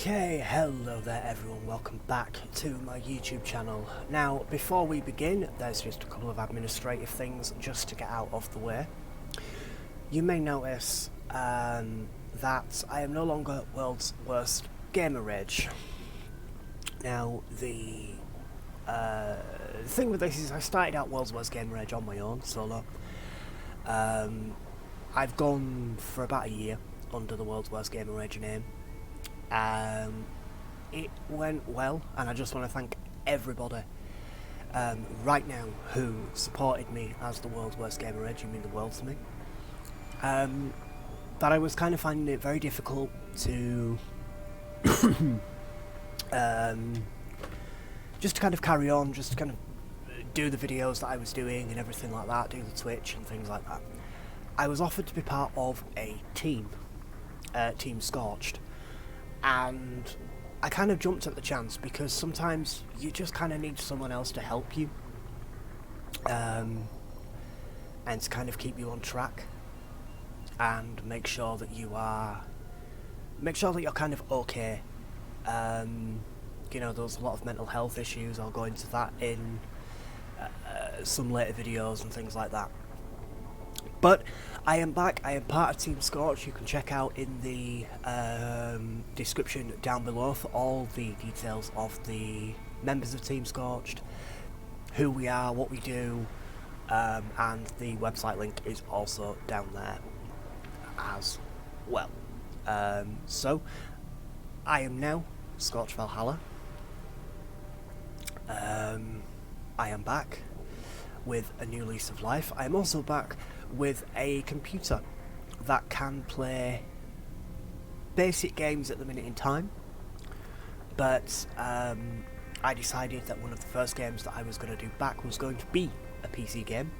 Okay, hello there everyone, welcome back to my YouTube channel. Now, before we begin, there's just a couple of administrative things just to get out of the way. You may notice that I am no longer World's Worst Gamer Rage. Now, the thing with this is I started out World's Worst Gamer Rage on my own, solo. I've gone for about a year under the World's Worst Gamer Rage name. It went well, and I just want to thank everybody right now who supported me as the World's Worst Gamer Rage. You mean the world to me. But I was kind of finding it very difficult to just to kind of carry on, just to kind of do the videos that I was doing and everything like that, do the Twitch and things like that. I was offered to be part of a team, Team Scorched. And I kind of jumped at the chance because sometimes you just kind of need someone else to help you and to kind of keep you on track and make sure that you're kind of okay. You know, there's a lot of mental health issues. I'll go into that in some later videos and things like that. But I am back, I am part of Team Scorched. You can check out in the description down below for all the details of the members of Team Scorched, who we are, what we do, and the website link is also down there as well. So, I am now Scorched Valhalla. I am back with a new lease of life. I am also back with a computer that can play basic games at the minute in time, but I decided that one of the first games that I was going to do back was going to be a PC game,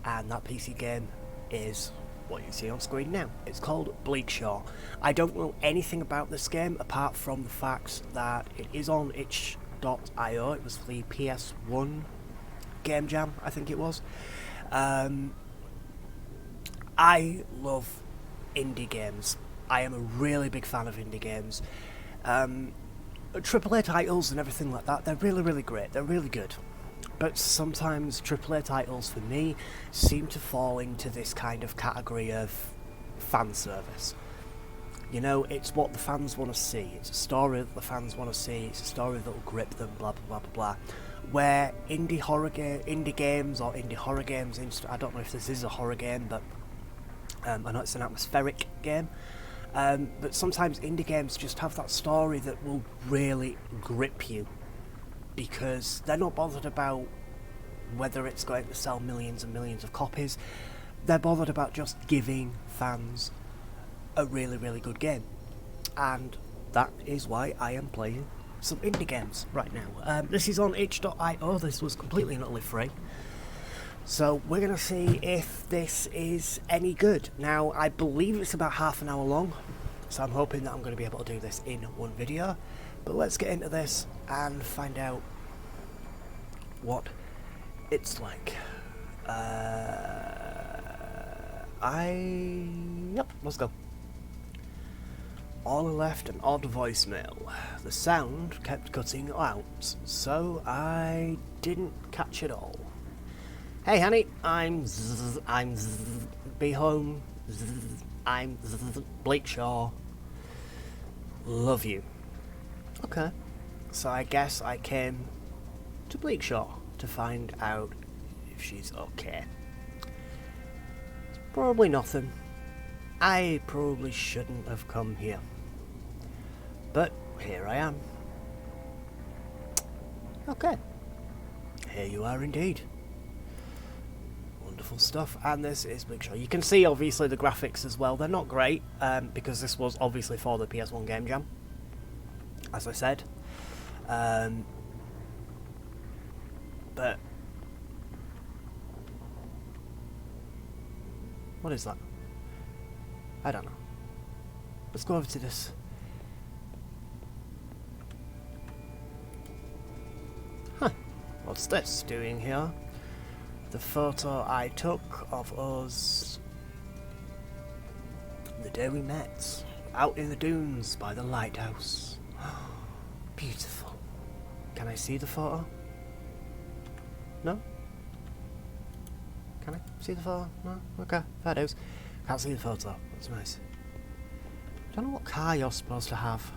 and that PC game is what you see on screen now. It's called Bleakshore. I don't know anything about this game apart from the fact that it is on itch.io. It was for the PS1 Game Jam, I think it was. I love indie games. I am a really big fan of indie games. AAA titles and everything like that, they're really, really great. They're really good. But sometimes AAA titles, for me, seem to fall into this kind of category of fan service. You know, it's what the fans want to see. It's a story that the fans want to see. It's a story that will grip them, blah, blah, blah, blah, blah. Where indie games, I don't know if this is a horror game, but I know it's an atmospheric game, but sometimes indie games just have that story that will really grip you, because they're not bothered about whether it's going to sell millions and millions of copies. They're bothered about just giving fans a really, really good game, and that is why I am playing some indie games right now. This is on itch.io. This was completely and utterly free. So we're going to see if this is any good. Now, I believe it's about half an hour long, so I'm hoping that I'm going to be able to do this in one video. But let's get into this and find out what it's like. Yep, let's go. All left an odd voicemail. The sound kept cutting out, so I didn't catch it all. Hey honey, be home, I'm Bleakshore, love you. Okay, so I guess I came to Bleakshore to find out if she's okay. It's probably nothing. I probably shouldn't have come here, but here I am. Okay, here you are indeed. Wonderful stuff, and this is Bleakshore. You can see obviously the graphics as well. They're not great because this was obviously for the PS1 Game Jam, as I said. But what is that? I don't know. Let's go over to this. Huh. What's this doing here? The photo I took of us the day we met. Out in the dunes by the lighthouse. Beautiful. Can I see the photo? No? Can I see the photo? No? Okay, fair dues. Can't see the photo. That's nice. I don't know what car you're supposed to have.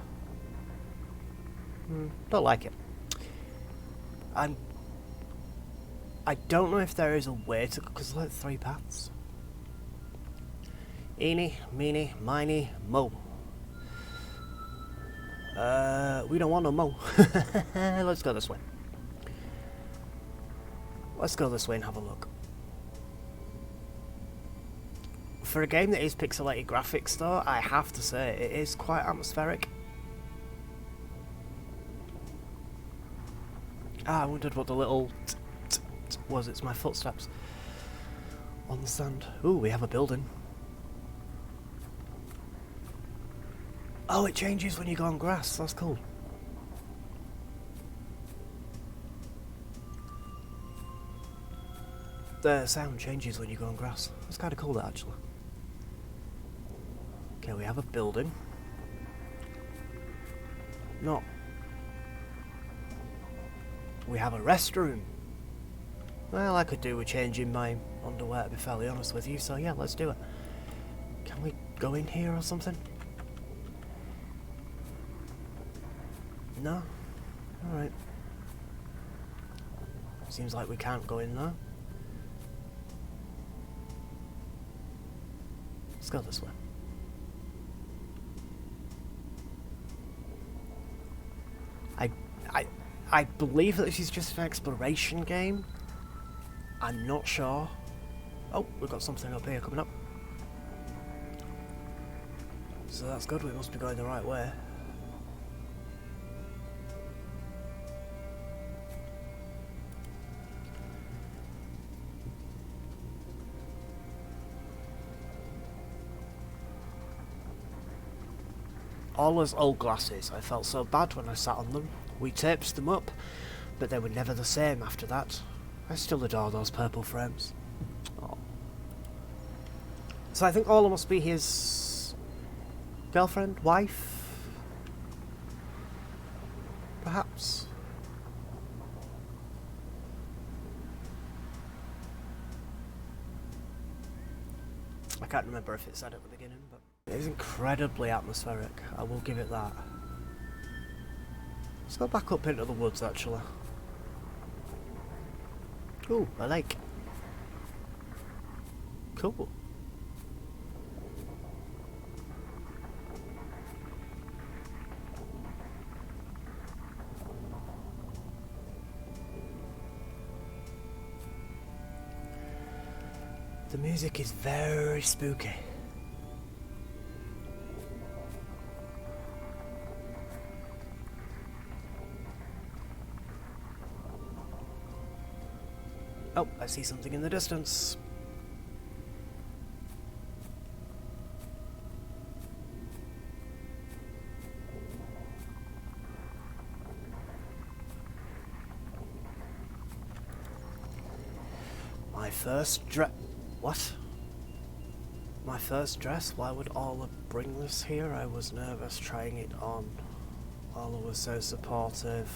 Don't like it. I don't know if there is a way to... because there's like 3 paths. Eeny, meeny, miny, mo. We don't want no mo. Let's go this way. Let's go this way and have a look. For a game that is pixelated graphics though, I have to say, it is quite atmospheric. I wondered what the little was. It's my footsteps on the sand. Ooh, we have a building. Oh, it changes when you go on grass. That's cool. The sound changes when you go on grass. That's kind of cool, that, actually. Okay, we have a building. No. We have a restroom. Well, I could do with changing my underwear, to be fairly honest with you, so yeah, let's do it. Can we go in here or something? No? Alright. Seems like we can't go in there. Let's go this way. I believe that this is just an exploration game. I'm not sure. Oh, we've got something up here coming up. So that's good, we must be going the right way. All those old glasses, I felt so bad when I sat on them. We taped them up, but they were never the same after that. I still adore those purple frames. Oh. So I think Ola must be his girlfriend, wife, perhaps? I can't remember if it said at the beginning, but it is incredibly atmospheric, I will give it that. Let's go back up into the woods, actually. Ooh, a lake. Cool. The music is very spooky. Oh, I see something in the distance. My first dress... What? My first dress? Why would Ola bring this here? I was nervous trying it on. Ola was so supportive.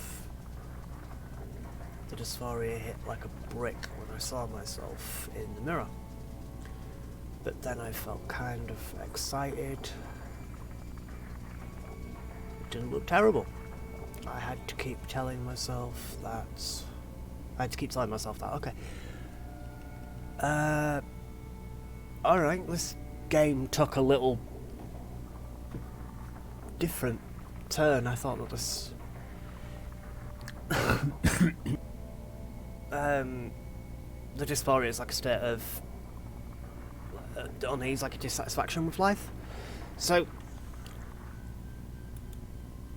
The dysphoria hit like a brick when I saw myself in the mirror. But then I felt kind of excited. It didn't look terrible. I had to keep telling myself that... okay. Alright, this game took a little different turn. I thought that this... the dysphoria is like a state of unease, like a dissatisfaction with life. So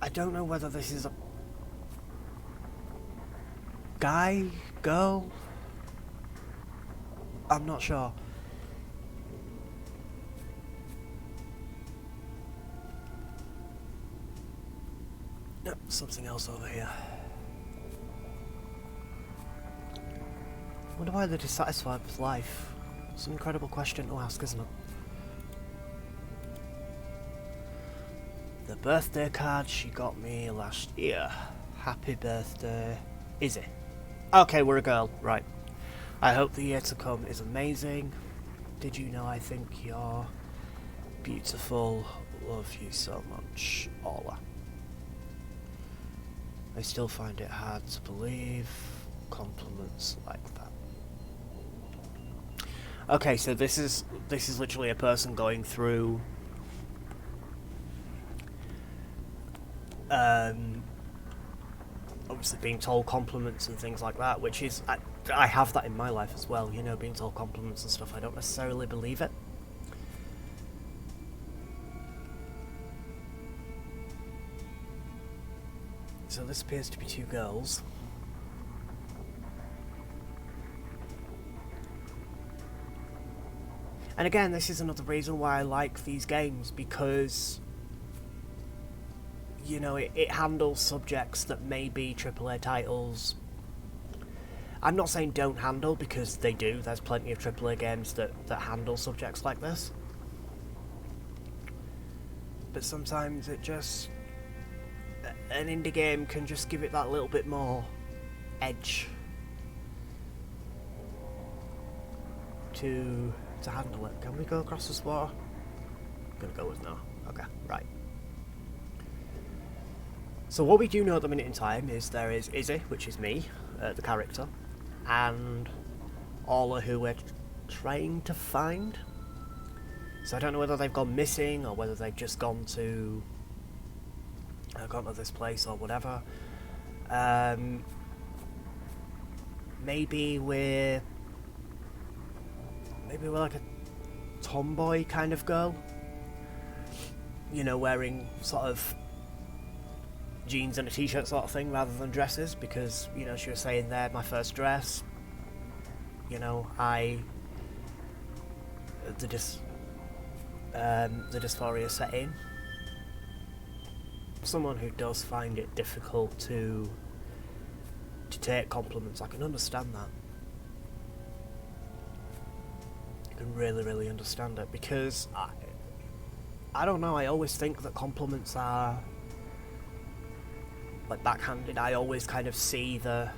I don't know whether this is a guy, girl. I'm not sure. No, something else over here. I wonder why they're dissatisfied with life. It's an incredible question to ask, isn't it? the birthday card she got me last year. Happy birthday, Izzy. Okay, we're a girl, right. I hope the year to come is amazing. Did you know I think you're beautiful? Love you so much, Ola. I still find it hard to believe compliments like that. Okay, so this is literally a person going through obviously being told compliments and things like that, which is I have that in my life as well, you know, being told compliments and stuff. I don't necessarily believe it. So this appears to be two girls. And again, this is another reason why I like these games, because, you know, it handles subjects that maybe AAA titles, I'm not saying don't handle, because they do. There's plenty of AAA games that handle subjects like this. But sometimes it just, an indie game can just give it that little bit more edge to handle it. Can we go across this water? I'm gonna go with no. Okay, right. So what we do know at the minute in time is there is Izzy, which is me, the character, and Ola, who we're trying to find. So I don't know whether they've gone missing or whether they've just gone to this place or whatever. Maybe we're like a tomboy kind of girl, you know, wearing sort of jeans and a t-shirt sort of thing rather than dresses, because, you know, she was saying there, my first dress, you know, the dysphoria set in. Someone who does find it difficult to take compliments, I can understand that. I can really understand it, because I don't know, I always think that compliments are like backhanded. I always kind of see the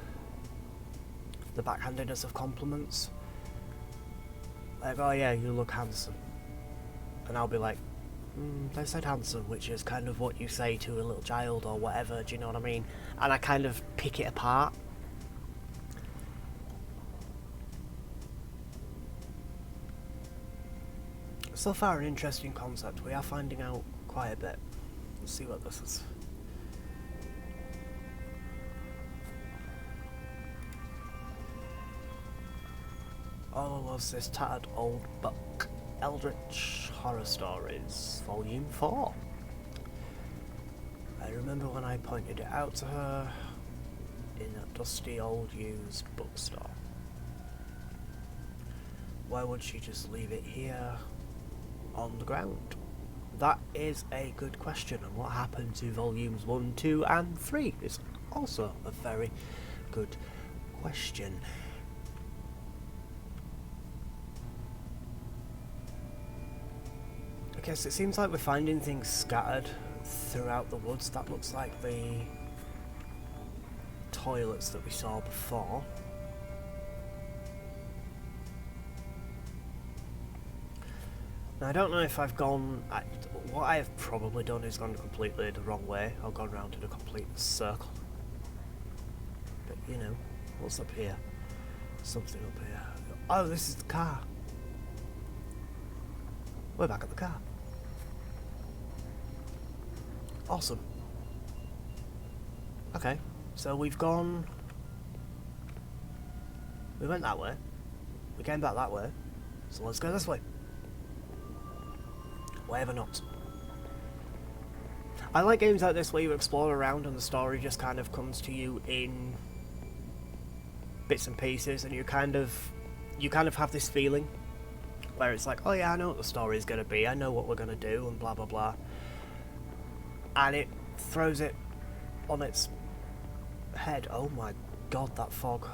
backhandedness of compliments. Like, oh yeah, you look handsome. And I'll be like, they said handsome, which is kind of what you say to a little child or whatever, do you know what I mean? And I kind of pick it apart. So far an interesting concept. We are finding out quite a bit. Let's see what this is. Ola loves this tattered old book. Eldritch Horror Stories, Volume 4. I remember when I pointed it out to her in a dusty old used bookstore. Why would she just leave it here on the ground? That is a good question, and what happened to volumes 1, 2 and 3 is also a very good question. Okay, so it seems like we're finding things scattered throughout the woods. That looks like the toilets that we saw before. Now, I don't know if I've gone... what I have probably done is gone completely the wrong way, or gone round in a complete circle. But, you know, what's up here? Something up here. Oh, this is the car. We're back at the car. Awesome. Okay, so we've gone... we went that way. We came back that way. So let's go this way. Wherever not. I like games like this where you explore around and the story just kind of comes to you in bits and pieces, and you kind of have this feeling where it's like, oh yeah, I know what the story is going to be, I know what we're going to do, and blah blah blah. And it throws it on its head. Oh my god, that fog.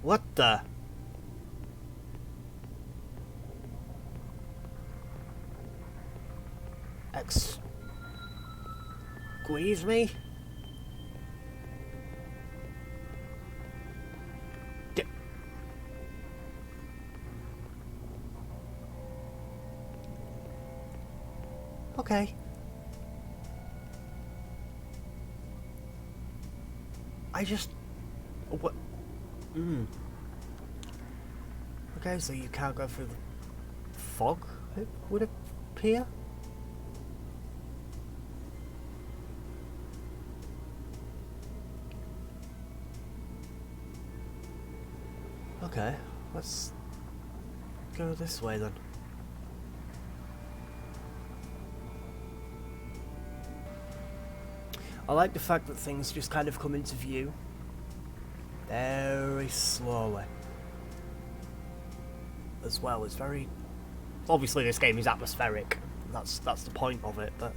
What the? Squeeze me? Okay. I just... What? Okay, so you can't go through the fog, it would appear? Okay, let's go this way then. I like the fact that things just kind of come into view very slowly as well. It's very... Obviously this game is atmospheric, that's the point of it, but...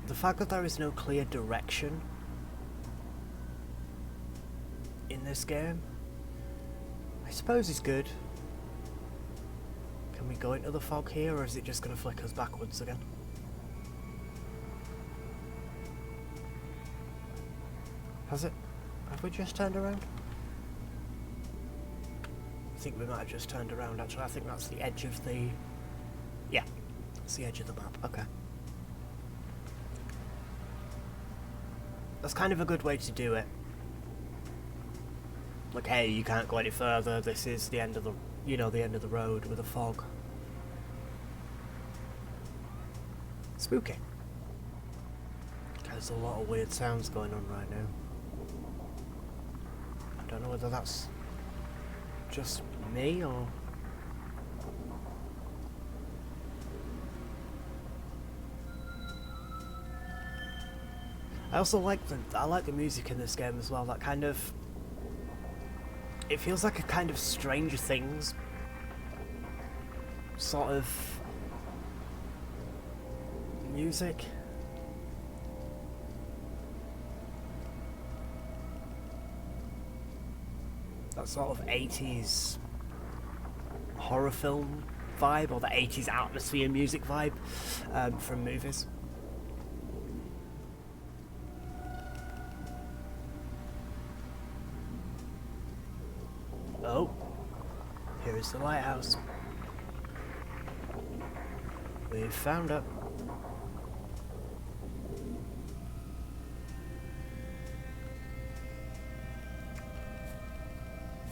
The fact that there is no clear direction in this game, I suppose is good. Can we go into the fog here, or is it just going to flick us backwards again? Has it? Have we just turned around? I think we might have just turned around actually. I think that's the edge of the... Yeah, that's the edge of the map. Okay. That's kind of a good way to do it. Like, hey, you can't go any further, this is the end of the, you know, the end of the road with a fog. Spooky. There's a lot of weird sounds going on right now. I don't know whether that's just me or... I also like the music in this game as well. That kind of... It feels like a kind of Stranger Things sort of music. That sort of 80s horror film vibe, or the 80s atmosphere music vibe from movies. Oh, here is the lighthouse. We've found it.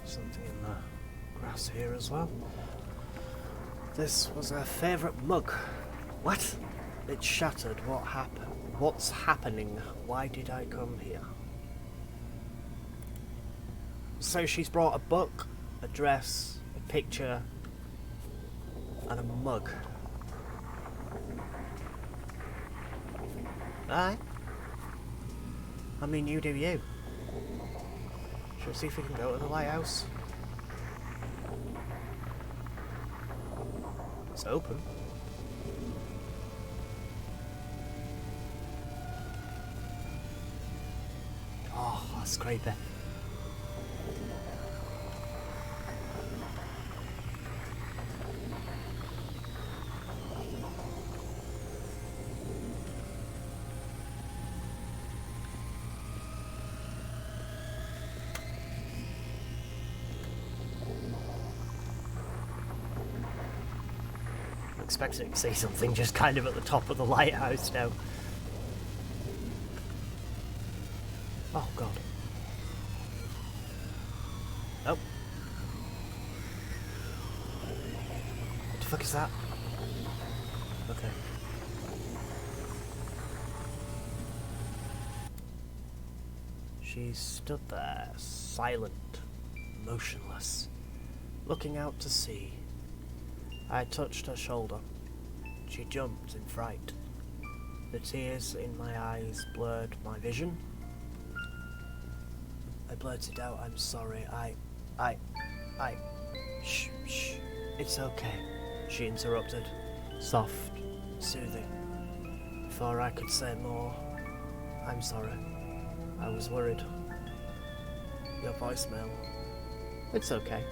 Something in the grass here as well. This was a favourite mug. What? It's shattered. What happened? What's happening? Why did I come here? So she's brought a book, a dress, a picture, and a mug. Aye. I mean, you do you. Shall we see if we can go to the lighthouse? It's open. Oh, that's creepy. Expecting to see something just kind of at the top of the lighthouse now. Oh god. Oh. What the fuck is that? Okay. She stood there, silent, motionless, looking out to sea. I touched her shoulder. She jumped in fright. The tears in my eyes blurred my vision. I blurted out, I'm sorry, shh, it's okay, she interrupted, soft, soothing. Before I could say more, I'm sorry. I was worried. Your voicemail. It's okay.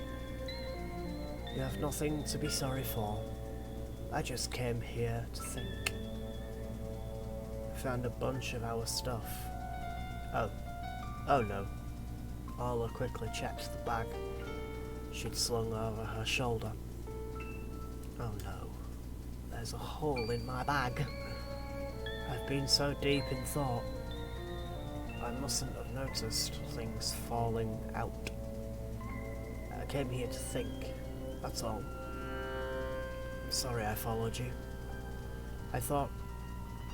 You have nothing to be sorry for. I just came here to think. I found a bunch of our stuff. Oh no. Orla quickly checked the bag she'd slung over her shoulder. Oh no. There's a hole in my bag. I've been so deep in thought. I mustn't have noticed things falling out. I came here to think, that's all. I'm sorry I followed you. I thought,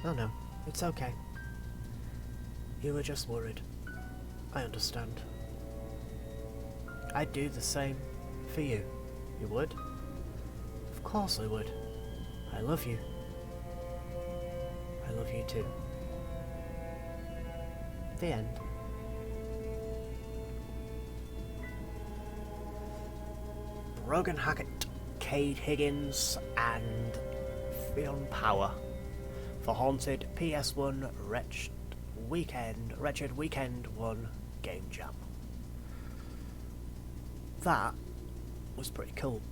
oh no, it's okay. You were just worried. I understand. I'd do the same for you. You would? Of course I would. I love you. I love you too. The end. Brogan Hackett, Cade Higgins, and Fionn Power for Haunted PS1 Wretched Weekend 1 Game Jam. That was pretty cool.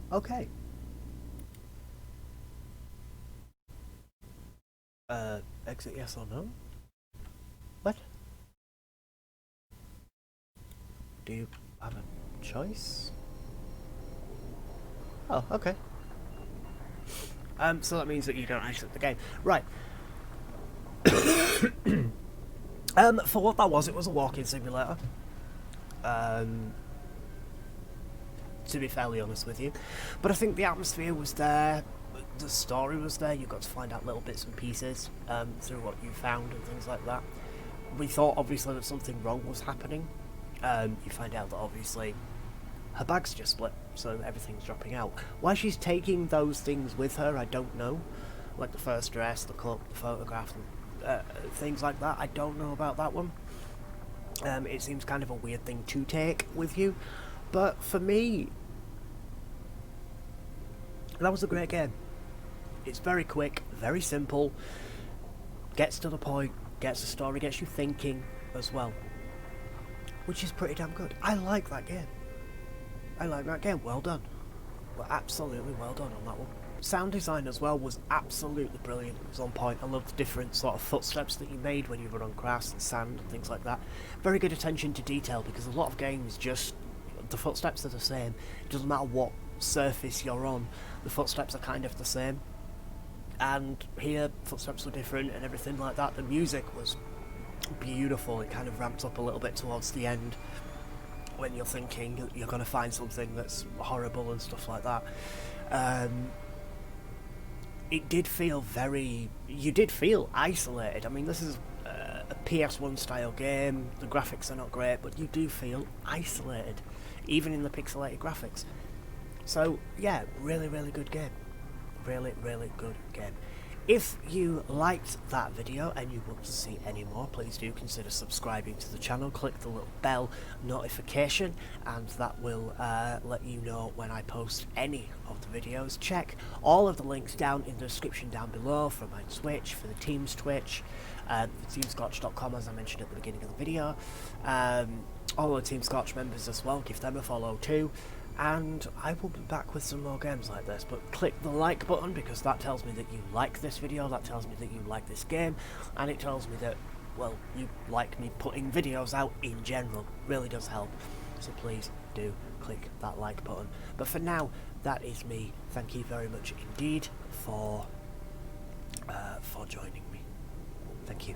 Okay. Exit yes or no? What? Do you have a choice? Oh, okay. So that means that you don't exit the game. Right. For what that was, it was a walking simulator. To be fairly honest with you. But I think the atmosphere was there, the story was there, you got to find out little bits and pieces through what you found and things like that. We thought obviously that something wrong was happening. You find out that obviously her bag's just split, so everything's dropping out. Why she's taking those things with her, I don't know. Like the first dress, the cup, the photograph, and, things like that. I don't know about that one. It seems kind of a weird thing to take with you. But for me, that was a great game. It's very quick, very simple, gets to the point, gets the story, gets you thinking as well, which is pretty damn good. I like that game. I like that game. Well done. Well, absolutely well done on that one. Sound design as well was absolutely brilliant. It was on point. I loved the different sort of footsteps that you made when you run on grass and sand and things like that. Very good attention to detail, because a lot of games just, the footsteps are the same. It doesn't matter what surface you're on, the footsteps are kind of the same. And here, footsteps were different and everything like that. The music was beautiful. It kind of ramped up a little bit towards the end when you're thinking you're going to find something that's horrible and stuff like that. It did feel very... You did feel isolated. I mean, this is a PS1 style game. The graphics are not great, but you do feel isolated, even in the pixelated graphics. So, yeah, really, really good game. Really, really good game. If you liked that video and you want to see any more, please do consider subscribing to the channel. Click the little bell notification, and that will let you know when I post any of the videos. Check all of the links down in the description down below for my Twitch, for the team's Twitch, teamscorch.com, as I mentioned at the beginning of the video. All the Team Scorch members as well, give them a follow too. And I will be back with some more games like this, but click the like button, because that tells me that you like this video, that tells me that you like this game, and it tells me that, well, you like me putting videos out in general. Really does help, so please do click that like button. But for now, that is me. Thank you very much indeed for joining me. Thank you.